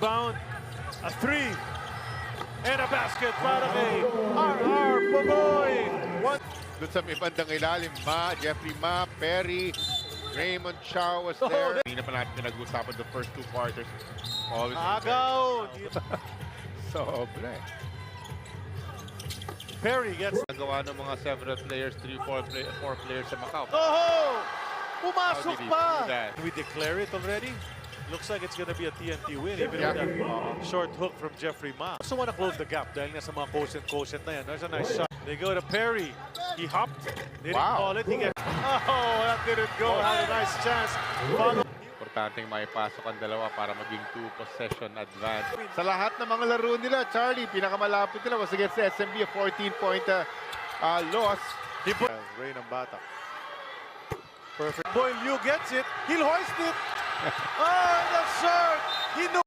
Rebound. A three. And a basket para kay R.R. Boboy. One. Doon sa may bandang ilalim, Jeffrey Ma, Perry, Raymond Chow was there. Hindi na pa natin pinag-usapan the first two quarters. Always Agaw. Sobre. Perry gets. Nagawa ng mga several players, 4 players sa Macau. Oh! Pumasok How did he pa! do that? We declare it already? Looks like it's gonna be a TNT win, even Yeah. with that short hook from Jeffrey Ma. Also want to close the gap dahil nga sa mga quotient na yan. There's a nice shot. They go to Perry. He hopped. Didn't call it. He gets. Oh, that didn't go. Had a nice chance. Follow. Importanteng maipasok ang dalawa para maging 2-possession advance. Sa lahat ng mga laro nila, Charlie, pinakamalapit nila was against the SMB, a 14-point loss. He put Ray ng bata. Perfect. Boy, Liu gets it. He'll hoist it. Oh, that's short. He knows.